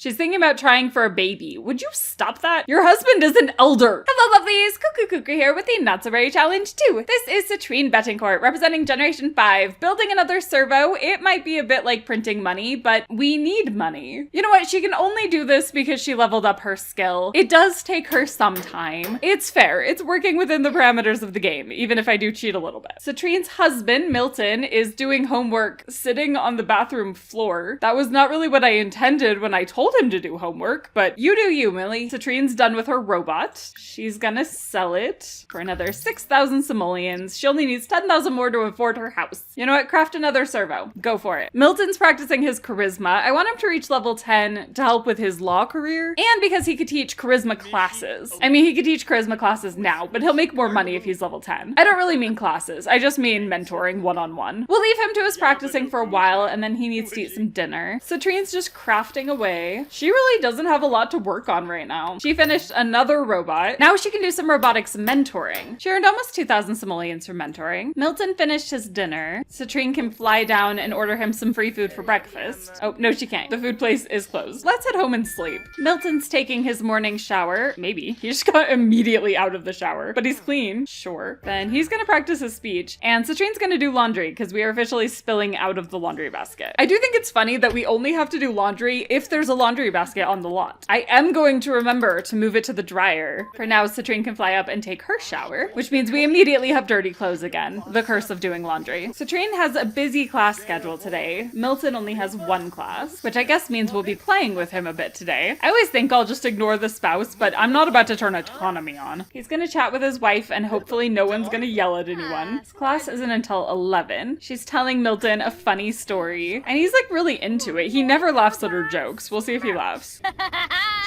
She's thinking about trying for a baby. Would you stop that? Your husband is an elder. Hello, lovelies. Cuckoo here with the Not So Very Challenge 2. This is Citrine Betancourt, representing Generation 5, building another servo. It might be a bit like printing money, but we need money. You know what? She can only do this because she leveled up her skill. It does take her some time. It's fair. It's working within the parameters of the game, even if I do cheat a little bit. Citrine's husband, Milton, is doing homework sitting on the bathroom floor. That was not really what I intended when I told him to do homework, but you do you, Millie. Citrine's done with her robot. She's gonna sell it for another 6,000 simoleons. She only needs 10,000 more to afford her house. You know what? Craft another servo. Go for it. Milton's practicing his charisma. I want him to reach level 10 to help with his law career, and because he could teach charisma classes. I mean, he could teach charisma classes now, but he'll make more money if he's level 10. I don't really mean classes. I just mean mentoring one-on-one. We'll leave him to his practicing for a while, and then he needs to eat some dinner. Citrine's just crafting away. She really doesn't have a lot to work on right now. She finished another robot. Now she can do some robotics mentoring. She earned almost 2,000 simoleons for mentoring. Milton finished his dinner. Citrine can fly down and order him some free food for breakfast. Oh, no, she can't. The food place is closed. Let's head home and sleep. Milton's taking his morning shower. Maybe. He just got immediately out of the shower, but he's clean. Sure. Then he's gonna practice his speech, and Citrine's gonna do laundry because we are officially spilling out of the laundry basket. I do think it's funny that we only have to do laundry if there's a laundry basket on the lot. I am going to remember to move it to the dryer. For now, Citrine can fly up and take her shower, which means we immediately have dirty clothes again. The curse of doing laundry. Citrine has a busy class schedule today. Milton only has one class, which I guess means we'll be playing with him a bit today. I always think I'll just ignore the spouse, but I'm not about to turn autonomy on. He's gonna chat with his wife, and hopefully no one's gonna yell at anyone. His class isn't until 11. She's telling Milton a funny story, and he's like really into it. He never laughs at her jokes. We'll see if he laughs.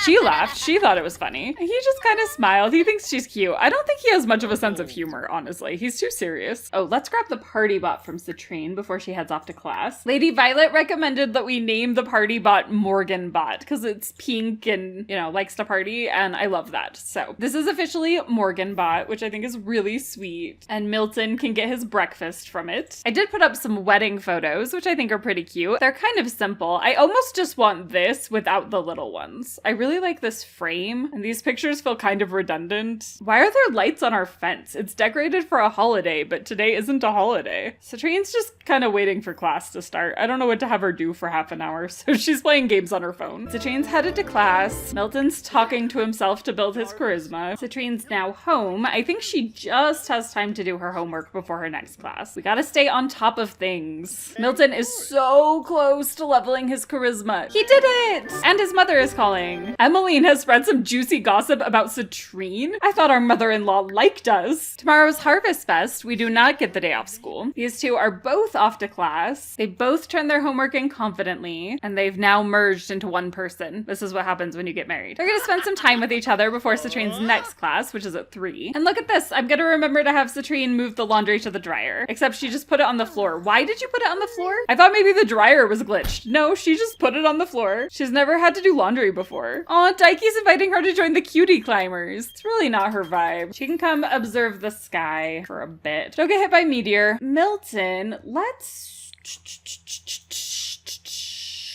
She laughed. She thought it was funny. He just kind of smiled. He thinks she's cute. I don't think he has much of a sense of humor, honestly. He's too serious. Oh, let's grab the party bot from Citrine before she heads off to class. Lady Violet recommended that we name the party bot Morgan Bot because it's pink and, you know, likes to party, and I love that. So this is officially Morgan Bot, which I think is really sweet, and Milton can get his breakfast from it. I did put up some wedding photos, which I think are pretty cute. They're kind of simple. I almost just want this without the little ones. I really like this frame, and these pictures feel kind of redundant. Why are there lights on our fence? It's decorated for a holiday, but today isn't a holiday. Citrine's just kind of waiting for class to start. I don't know what to have her do for half an hour, so she's playing games on her phone. Citrine's headed to class. Milton's talking to himself to build his charisma. Citrine's now home. I think she just has time to do her homework before her next class. We gotta stay on top of things. Milton is so close to leveling his charisma. He did it! And his mother is calling. Emmeline has spread some juicy gossip about Citrine. I thought our mother-in-law liked us. Tomorrow's Harvest Fest. We do not get the day off school. These two are both off to class. They both turn their homework in confidently, and they've now merged into one person. This is what happens when you get married. They're gonna spend some time with each other before Citrine's next class, which is at 3. And look at this. I'm gonna remember to have Citrine move the laundry to the dryer. Except she just put it on the floor. Why did you put it on the floor? I thought maybe the dryer was glitched. No, she just put it on the floor. She's never had to do laundry before. Aw, Daiki's inviting her to join the cutie climbers. It's really not her vibe. She can come observe the sky for a bit. Don't get hit by meteor. Milton, let's...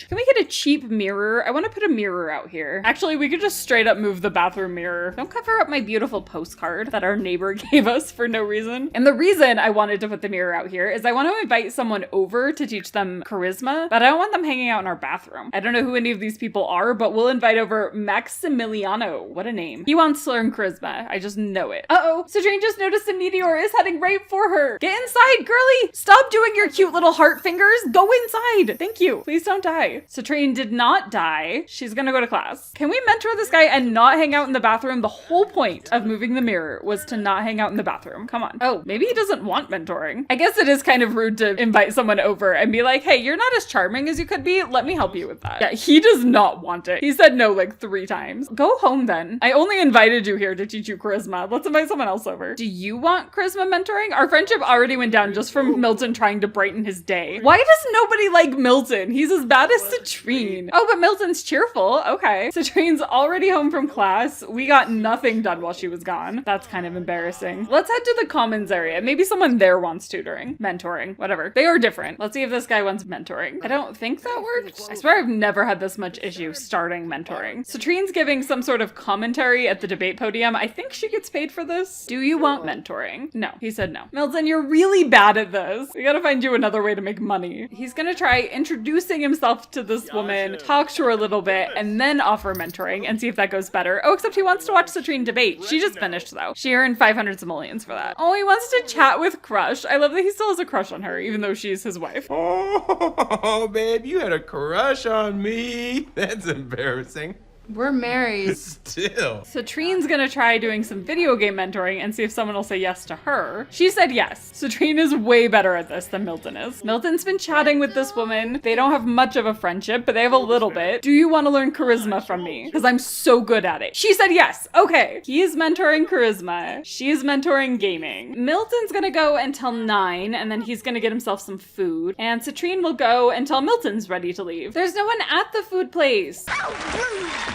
Can we get a cheap mirror? I want to put a mirror out here. Actually, we could just straight up move the bathroom mirror. Don't cover up my beautiful postcard that our neighbor gave us for no reason. And the reason I wanted to put the mirror out here is I want to invite someone over to teach them charisma, but I don't want them hanging out in our bathroom. I don't know who any of these people are, but we'll invite over Maximiliano. What a name. He wants to learn charisma. I just know it. Uh-oh, Citrine just noticed a meteor is heading right for her. Get inside, girly. Stop doing your cute little heart fingers. Go inside. Thank you. Please don't die. Citrine did not die. She's gonna go to class. Can we mentor this guy and not hang out in the bathroom? The whole point of moving the mirror was to not hang out in the bathroom. Come on. Oh, maybe he doesn't want mentoring. I guess it is kind of rude to invite someone over and be like, hey, you're not as charming as you could be. Let me help you with that. Yeah, he does not want it. He said no like 3 times. Go home then. I only invited you here to teach you charisma. Let's invite someone else over. Do you want charisma mentoring? Our friendship already went down just from Milton trying to brighten his day. Why does nobody like Milton? He's as bad as Citrine? Oh, but Milton's cheerful. Okay. Citrine's already home from class. We got nothing done while she was gone. That's kind of embarrassing. Let's head to the commons area. Maybe someone there wants tutoring, mentoring, whatever. They are different. Let's see if this guy wants mentoring. I don't think that worked. I swear I've never had this much issue starting mentoring. Citrine's giving some sort of commentary at the debate podium. I think she gets paid for this. Do you want mentoring? No. He said no. Milton, you're really bad at this. We gotta find you another way to make money. He's gonna try introducing himself to this woman, talk to her a little bit, and then offer mentoring and see if that goes better. Oh, except he wants to watch Citrine debate. She just finished though. She earned 500 simoleons for that. Oh, he wants to chat with Crush. I love that he still has a crush on her, even though she's his wife. Oh, babe, you had a crush on me. That's embarrassing. We're married. Still. Citrine's gonna try doing some video game mentoring and see if someone will say yes to her. She said yes. Citrine is way better at this than Milton is. Milton's been chatting with this woman. They don't have much of a friendship, but they have a little bit. Do you want to learn charisma from me? Because I'm so good at it. She said yes. Okay. He is mentoring charisma. She is mentoring gaming. Milton's gonna go until 9, and then he's gonna get himself some food. And Citrine will go until Milton's ready to leave. There's no one at the food place.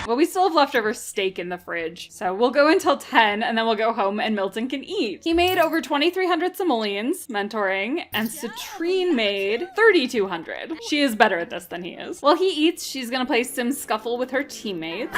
Well, we still have leftover steak in the fridge. So we'll go until 10 and then we'll go home and Milton can eat. He made over 2,300 simoleons mentoring and Citrine made 3,200. She is better at this than he is. While he eats, she's gonna play Sim Scuffle with her teammates.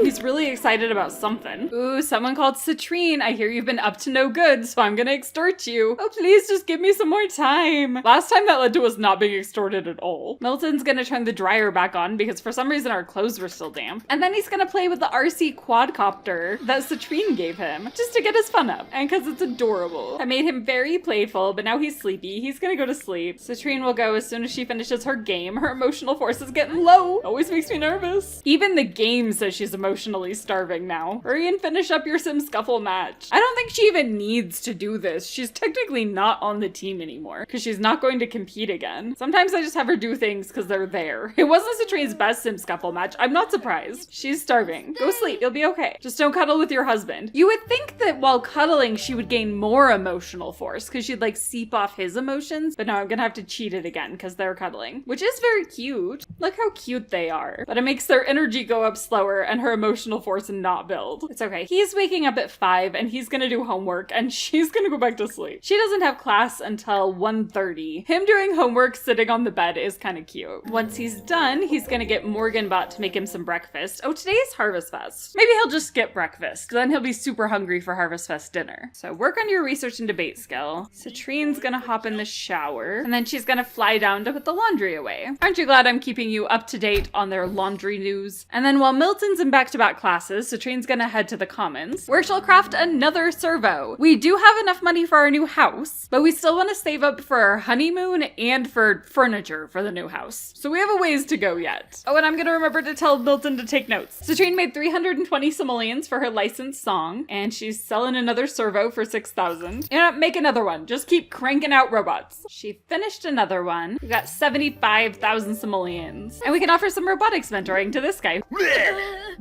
He's really excited about something. Ooh, someone called Citrine. I hear you've been up to no good, so I'm gonna extort you. Oh, please just give me some more time. Last time that led to us not being extorted at all. Milton's gonna turn the dryer back on because for some reason our clothes were still damp. And then he's gonna play with the RC quadcopter that Citrine gave him just to get his fun up and because it's adorable. I made him very playful, but now he's sleepy. He's gonna go to sleep. Citrine will go as soon as she finishes her game. Her emotional force is getting low. Always makes me nervous. Even the game says she's emotionally starving now. Hurry and finish up your Sim Scuffle match. I don't think she even needs to do this. She's technically not on the team anymore because she's not going to compete again. Sometimes I just have her do things because they're there. It wasn't Citrine's best Sim Scuffle match. I'm not surprised. She's starving. Go sleep. You'll be okay. Just don't cuddle with your husband. You would think that while cuddling, she would gain more emotional force because she'd like seep off his emotions. But no, I'm gonna have to cheat it again because they're cuddling, which is very cute. Look how cute they are. But it makes their energy go up slower and her emotional force not build. It's okay. He's waking up at 5 and he's gonna do homework and she's gonna go back to sleep. She doesn't have class until 1:30. Him doing homework sitting on the bed is kind of cute. Once he's done, he's gonna get Morganbot to make him some breakfast. Oh, today is Harvest Fest. Maybe he'll just skip breakfast. Then he'll be super hungry for Harvest Fest dinner. So work on your research and debate skill. Citrine's gonna hop in the shower and then she's gonna fly down to put the laundry away. Aren't you glad I'm keeping you up to date on their laundry news? And then while Milton's in back-to-back classes, Citrine's gonna head to the commons where she'll craft another servo. We do have enough money for our new house, but we still want to save up for our honeymoon and for furniture for the new house. So we have a ways to go yet. Oh, and I'm gonna remember to tell Milton to take notes. Citrine made 320 simoleons for her licensed song, and she's selling another servo for 6,000. You know, make another one. Just keep cranking out robots. She finished another one. We got 75,000 simoleons. And we can offer some robotics mentoring to this guy.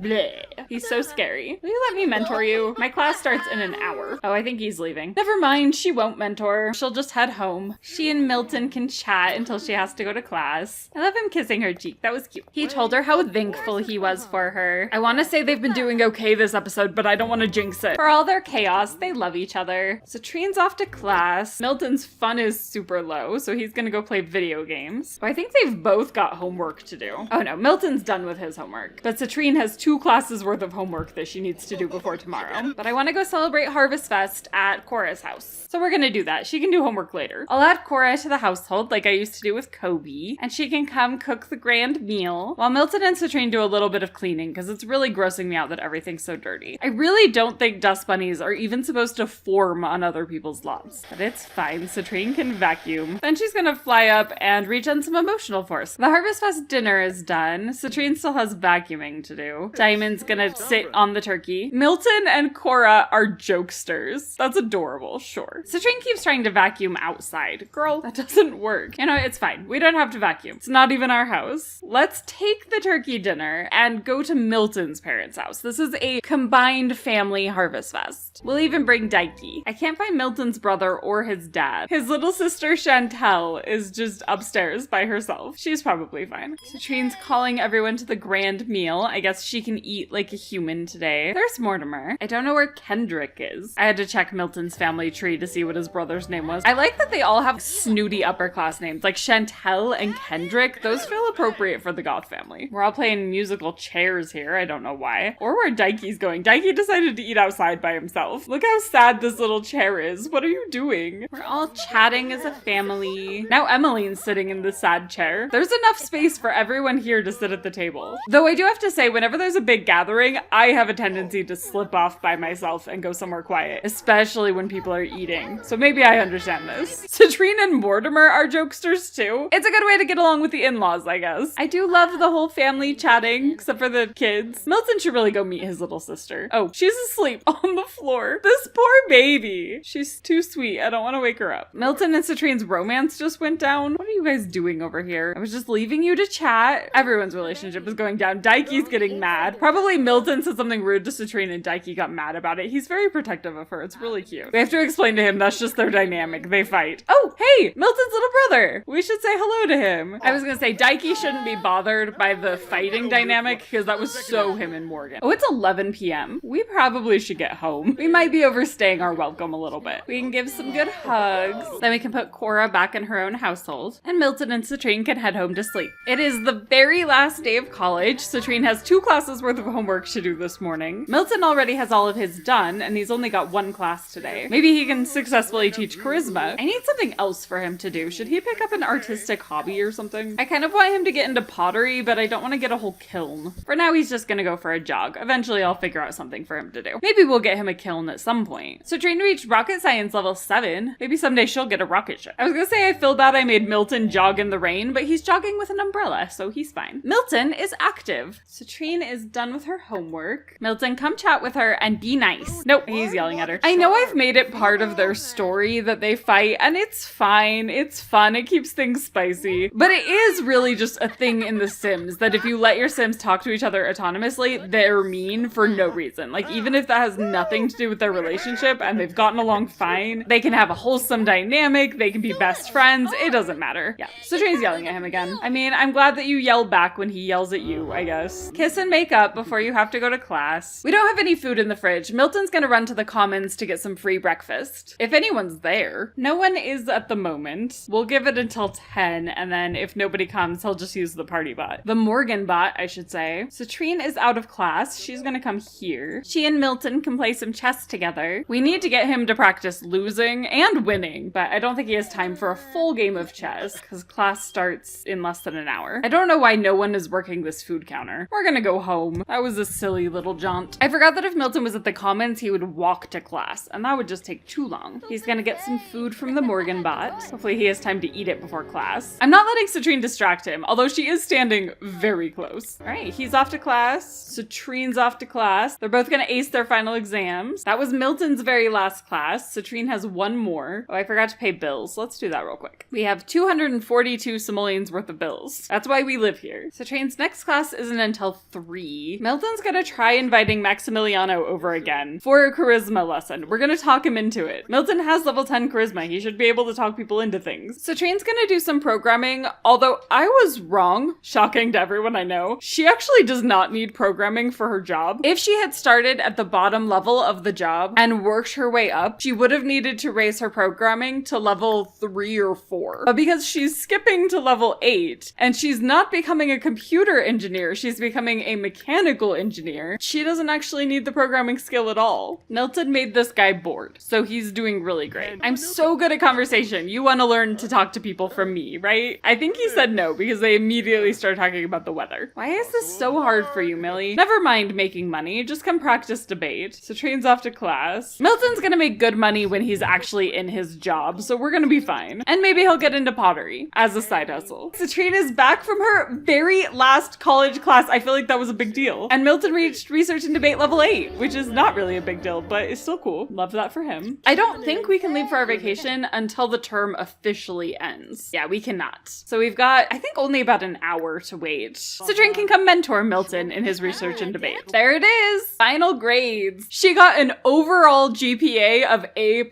Bleh. He's so scary. Will you let me mentor you? My class starts in an hour. Oh, I think he's leaving. Never mind, she won't mentor. She'll just head home. She and Milton can chat until she has to go to class. I love him kissing her cheek. That was cute. He told her how thankful he was for her. I want to say they've been doing okay this episode, but I don't want to jinx it. For all their chaos, they love each other. Citrine's off to class. Milton's fun is super low, so he's gonna go play video games. But I think they've both got homework to do. Oh no, Milton's done with his homework. But Citrine has 2 classes worth of homework that she needs to do before tomorrow. But I want to go celebrate Harvest Fest at Cora's house. So we're gonna do that. She can do homework later. I'll add Cora to the household like I used to do with Kobe, and she can come cook the grand meal while Milton and Citrine do a little bit of cleaning because it's really grossing me out that everything's so dirty. I really don't think dust bunnies are even supposed to form on other people's lots, but it's fine. Citrine can vacuum. Then she's gonna fly up and regen some emotional force. The Harvest Fest dinner is done. Citrine still has vacuuming to do. Diamond's gonna to sit on the turkey. Milton and Cora are jokesters. That's adorable, sure. Citrine keeps trying to vacuum outside. Girl, that doesn't work. You know, it's fine. We don't have to vacuum. It's not even our house. Let's take the turkey dinner and go to Milton's parents' house. This is a combined family harvest fest. We'll even bring Daiki. I can't find Milton's brother or his dad. His little sister Chantel is just upstairs by herself. She's probably fine. Citrine's calling everyone to the grand meal. I guess she can eat like a human today. There's Mortimer. I don't know where Kendrick is. I had to check Milton's family tree to see what his brother's name was. I like that they all have snooty upper class names, like Chantel and Kendrick. Those feel appropriate for the Goth family. We're all playing musical chairs here. I don't know why. Or where Daiki's going. Daiki decided to eat outside by himself. Look how sad this little chair is. What are you doing? We're all chatting as a family. Now Emmeline's sitting in the sad chair. There's enough space for everyone here to sit at the table. Though I do have to say, whenever there's a big gathering, I have a tendency to slip off by myself and go somewhere quiet, especially when people are eating. So maybe I understand this. Citrine and Mortimer are jokesters too. It's a good way to get along with the in-laws, I guess. I do love the whole family chatting, except for the kids. Milton should really go meet his little sister. Oh, she's asleep on the floor. This poor baby. She's too sweet. I don't want to wake her up. Milton and Citrine's romance just went down. What are you guys doing over here? I was just leaving you to chat. Everyone's relationship is going down. Daiki's getting mad. Probably Milton said something rude to Citrine and Daiki got mad about it. He's very protective of her. It's really cute. We have to explain to him that's just their dynamic. They fight. Oh, hey, Milton's little brother. We should say hello to him. I was gonna say Daiki shouldn't be bothered by the fighting dynamic because that was so him and Morgan. Oh, it's 11 p.m. We probably should get home. We might be overstaying our welcome a little bit. We can give some good hugs. Then we can put Cora back in her own household. And Milton and Citrine can head home to sleep. It is the very last day of college. Citrine has 2 classes worth of homework to do this morning. Milton already has all of his done, and he's only got 1 class today. Maybe he can successfully teach charisma. I need something else for him to do. Should he pick up an artistic hobby or something? I kind of want him to get into pottery, but I don't want to get a whole kiln. For now, he's just gonna go for a jog. Eventually, I'll figure out something for him to do. Maybe we'll get him a kiln at some point. Citrine reached rocket science level 7. Maybe someday she'll get a rocket ship. I was gonna say I feel bad I made Milton jog in the rain, but he's jogging with an umbrella, so he's fine. Milton is active. Citrine is done with her homework. Milton, come chat with her and be nice. Nope, he's yelling at her. I know I've made it part of their story that they fight, and it's fine. It's fun. It keeps things spicy. But it is really just a thing in The Sims that if you let your Sims talk to each other autonomously, they're mean for no reason. Like, even if that has nothing to do with their relationship and they've gotten along fine, they can have a wholesome dynamic, they can be best friends, it doesn't matter. Yeah, Citrine's yelling at him again. I mean, I'm glad that you yell back when he yells at you, I guess. Kiss and make up before you have to go to class. We don't have any food in the fridge. Milton's gonna run to the commons to get some free breakfast. If anyone's there. No one is at the moment. We'll give it until 10, and then if nobody comes, he'll just use the party bot. The Morgan bot, I should say. Citrine is out of class. She's gonna come here. She and Milton can play some chess together. We need to get him to practice losing and winning, but I don't think he has time for a full game of chess because class starts in less than an hour. I don't know why no one is working this food counter. We're gonna go home. That was a silly little jaunt. I forgot that if Milton was at the commons, he would walk to class, and that would just take too long. He's gonna get some food from the Morgan bot. Hopefully he has time to eat it before class. I'm not letting Citrine distract him, although she is standing very close. All right, he's off to class. Citrine's off to class. They're both gonna ace their final exams. That was Milton's very last class. Citrine has 1 more. Oh, I forgot to pay bills. Let's do that real quick. We have 242 simoleons worth of bills. That's why we live here. Citrine's next class isn't until 3. Milton's gonna try inviting Maximiliano over again for a charisma lesson. We're gonna talk him into it. Milton has level 10 charisma. He should be able to talk people into things. Citrine's gonna do some programming, although I was wrong. Shocking to everyone I know. She actually does not need programming for her job. If she had started at the bottom level of the job and worked her way up, she would have needed to raise her programming to level 3 or 4. But because she's skipping to level 8 and she's not becoming a computer engineer, she's becoming a mechanical engineer, she doesn't actually need the programming skill at all. Milton made this guy bored, so he's doing really great. I'm so good at conversation. You want to learn to talk to people from me, right? I think he said no because they immediately started talking about the weather. Why is this so hard for you, Millie? Never mind making money. Just come practice debate. Citrine's off to class. Milton's gonna make good money when he's actually in his job, so we're gonna be fine. And maybe he'll get into pottery as a side hustle. Citrine is back from her very last college class. I feel like that was a big deal. And Milton reached research and debate level 8, which is not really a big deal, but it's still cool. Love that for him. I don't think we can leave for our vacation until the term officially ends. Yeah, we cannot. So we've got, I think, only about an hour to wait. Citrine can come mentor Milton in his research and debate. There it is. Final grades. She got an overall GPA of A+.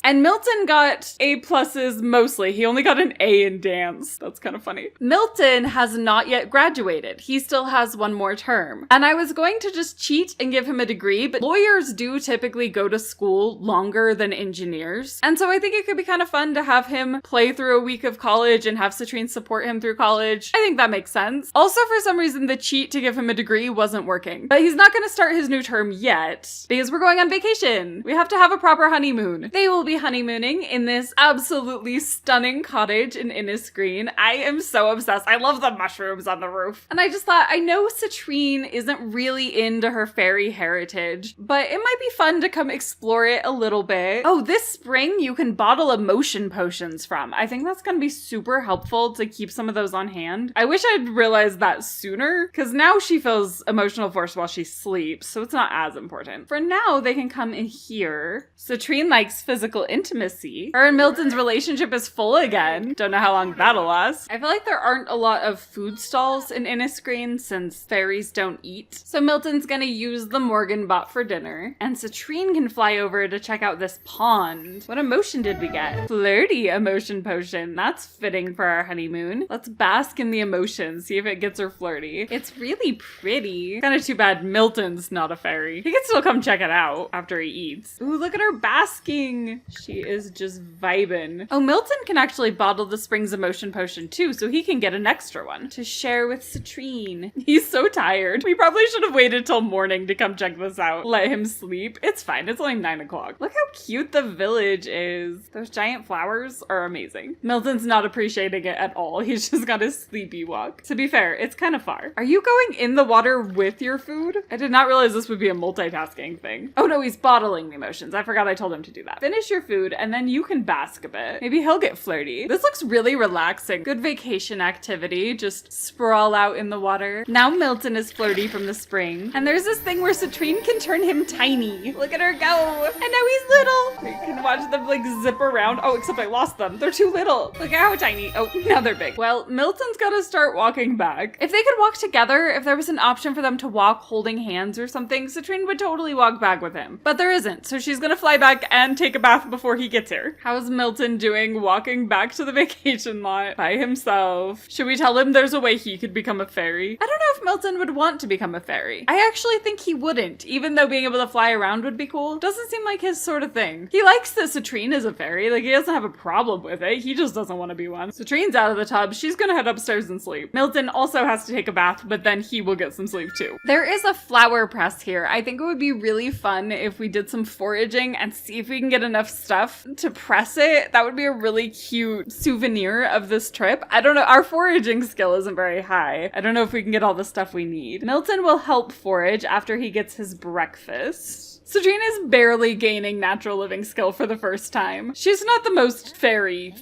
And Milton got A pluses mostly. He only got an A in dance. That's kind of funny. Milton has not yet graduated. He still has one more term. And I was going to just cheat and give him a degree, but lawyers do typically go to school longer than engineers. And so I think it could be kind of fun to have him play through a week of college and have Citrine support him through college. I think that makes sense. Also, for some reason, the cheat to give him a degree wasn't working. But he's not going to start his new term yet because we're going on vacation. We have to have a proper honeymoon. They will be honeymooning in this absolutely stunning cottage in Innisgreen. I am so obsessed. I love the mushrooms on the roof. And I just thought, I know Citrine isn't really into her fairy heritage, but it might be fun to come explore it a little bit. Oh, this spring you can bottle emotion potions from. I think that's going to be super helpful to keep some of those on hand. I wish I'd realized that sooner, because now she feels emotional force while she sleeps, so it's not as important. For now, they can come in here. Citrine likes physical intimacy. Her and Milton's relationship is full again. Don't know how long that'll last. I feel like there aren't a lot of food stalls in Innisgreen since fairies don't eat. So Milton's gonna use the Morgan bot for dinner, and Citrine can fly over to check out this pond. What emotion did we get? Flirty emotion potion. That's fitting for our honeymoon. Let's bask in the emotion, see if it gets her flirty. It's really pretty. Kind of too bad Milton's not a fairy. He can still come check it out after he eats. Ooh, look at her basking. She is just vibing. Oh, Milton can actually bottle the Spring's emotion potion too, so he can get an extra one to share with Citrine. He's so tired. We probably should have waited till morning to come check this out. Let him sleep. It's fine. It's only 9 o'clock. Look how cute the village is. Those giant flowers are amazing. Milton's not appreciating it at all. He's just got his sleepy walk. To be fair, it's kind of far. Are you going in the water with your food? I did not realize this would be a multitasking thing. Oh no, he's bottling the emotions. I forgot I told him to do that. Finish your food and then you can bask a bit. Maybe he'll get flirty. This looks really relaxing. Good vacation activity. Just sprawl out in the water. Now Milton is flirty from the spring. And there's this thing where Citrine can turn him tiny. Look at her go. And now he's little. You can watch them like zip around. Oh, except I lost them. They're too little. Look at how tiny. Oh, now they're big. Well, Milton's got to start walking back. If they could walk together, if there was an option for them to walk holding hands or something, Citrine would totally walk back with him. But there isn't, so she's gonna fly back and take a bath before he gets here. How's Milton doing walking back to the vacation lot by himself? Should we tell him there's a way he could become a fairy? I don't know if Milton would want to become a fairy. I actually think he wouldn't, even though being able to fly around would be cool. Doesn't seem like his sort of thing. He likes that Citrine is a fairy, like he doesn't have a problem with it. He just doesn't want to be one. Citrine's out of the tub. She's gonna head upstairs and sleep. Milton also has to take a bath, but then he will get some sleep too. There is a flower press here. I think it would be really fun if we did some foraging and see if we can get enough stuff to press it. That would be a really cute souvenir of this trip. I don't know. Our foraging skill isn't very high. I don't know if we can get all the stuff we need. Milton will help forage after he gets his breakfast. Citrine is barely gaining natural living skill for the first time. She's not the most fairy.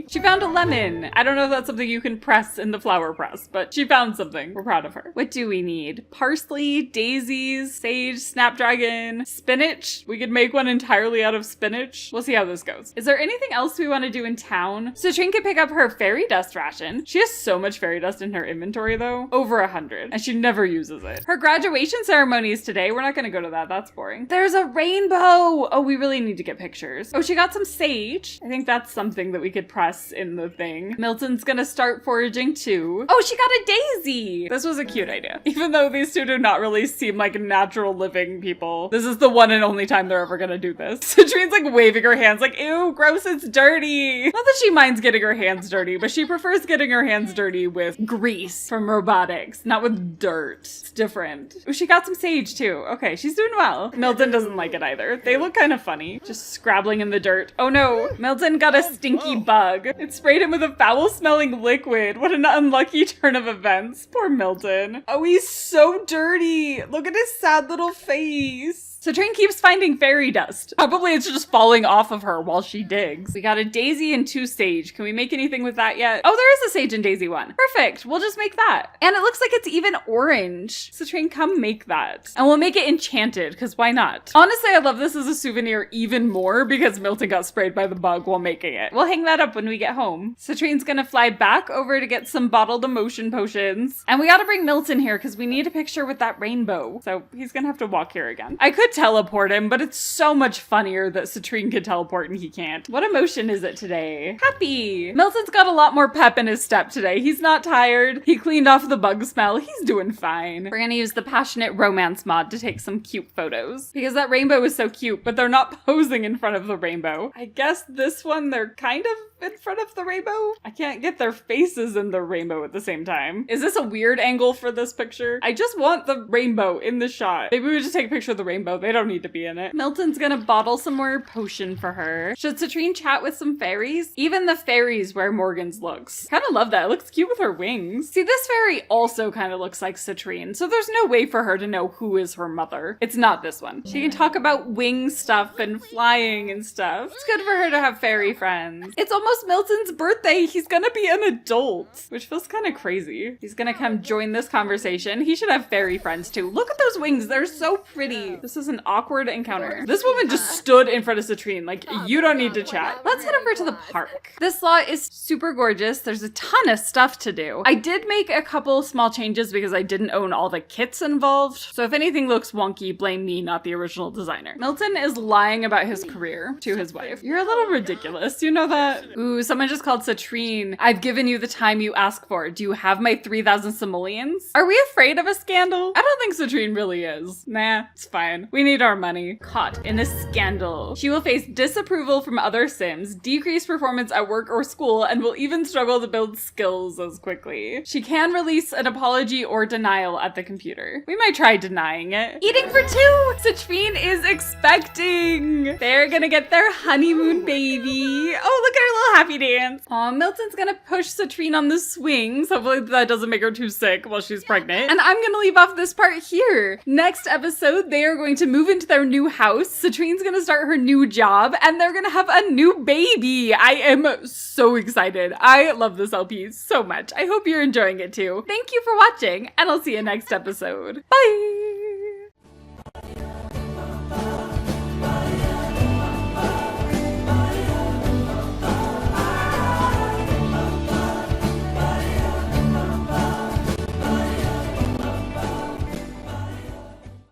She found a lemon. I don't know if that's something you can press in the flower press, but she found something. We're proud of her. What do we need? Parsley, daisies, sage, snapdragon, spinach. We could make one entirely out of spinach. We'll see how this goes. Is there anything else we want to do in town? Citrine can pick up her fairy dust ration. She has so much fairy dust in her inventory though. Over 100. And she never uses it. Her graduation ceremony is today. We're not going to go to that. That's boring. There's a rainbow! Oh, we really need to get pictures. Oh, she got some sage. I think that's something that we could press in the thing. Milton's gonna start foraging too. Oh, she got a daisy! This was a cute idea. Even though these two do not really seem like natural living people, this is the one and only time they're ever gonna do this. Citrine's like waving her hands like, ew, gross, it's dirty. Not that she minds getting her hands dirty, but she prefers getting her hands dirty with grease from robotics, not with dirt. It's different. Oh, she got some sage too. Okay, she's doing well. Milton doesn't like it either. They look kind of funny. Just scrabbling in the dirt. Oh no, Milton got a stinky bug. It sprayed him with a foul-smelling liquid. What an unlucky turn of events. Poor Milton. Oh, he's so dirty. Look at his sad little face. Citrine keeps finding fairy dust. Probably it's just falling off of her while she digs. We got a daisy and 2 sage. Can we make anything with that yet? Oh, there is a sage and daisy one. Perfect. We'll just make that. And it looks like it's even orange. Citrine, come make that. And we'll make it enchanted, because why not? Honestly, I love this as a souvenir even more because Milton got sprayed by the bug while making it. We'll hang that up when we get home. Citrine's gonna fly back over to get some bottled emotion potions. And we gotta bring Milton here because we need a picture with that rainbow. So he's gonna have to walk here again. I could teleport him, but it's so much funnier that Citrine can teleport and he can't. What emotion is it today? Happy. Milton's got a lot more pep in his step today. He's not tired. He cleaned off the bug smell. He's doing fine. We're gonna use the passionate romance mod to take some cute photos because that rainbow is so cute, but they're not posing in front of the rainbow. I guess this one, they're kind of in front of the rainbow. I can't get their faces in the rainbow at the same time. Is this a weird angle for this picture? I just want the rainbow in the shot. Maybe we just take a picture of the rainbow. They don't need to be in it. Milton's gonna bottle some more potion for her. Should Citrine chat with some fairies? Even the fairies wear Morgan's looks. Kind of love that. It looks cute with her wings. See, this fairy also kind of looks like Citrine, so there's no way for her to know who is her mother. It's not this one. She can talk about wing stuff and flying and stuff. It's good for her to have fairy friends. It's almost Milton's birthday. He's gonna be an adult, which feels kind of crazy. He's gonna come join this conversation. He should have fairy friends too. Look at those wings. They're so pretty. This is an awkward encounter. This woman just stood in front of Citrine. Like, you don't need to chat. Let's head over to the park. This lot is super gorgeous. There's a ton of stuff to do. I did make a couple small changes because I didn't own all the kits involved. So if anything looks wonky, blame me, not the original designer. Milton is lying about his career to his wife. You're a little ridiculous. You know that? Ooh, someone just called Citrine. I've given you the time you ask for. Do you have my 3,000 simoleons? Are we afraid of a scandal? I don't think Citrine really is. Nah, it's fine. We need our money. Caught in a scandal. She will face disapproval from other Sims, decreased performance at work or school, and will even struggle to build skills as quickly. She can release an apology or denial at the computer. We might try denying it. Eating for 2! Citrine is expecting! They're gonna get their honeymoon baby. Oh, look at her little happy dance. Aw, Milton's gonna push Citrine on the swings. Hopefully that doesn't make her too sick while she's pregnant. And I'm gonna leave off this part here. Next episode, they are going to move into their new house. Citrine's gonna start her new job, and they're gonna have a new baby. I am so excited. I love this LP so much. I hope you're enjoying it too. Thank you for watching, and I'll see you next episode. Bye!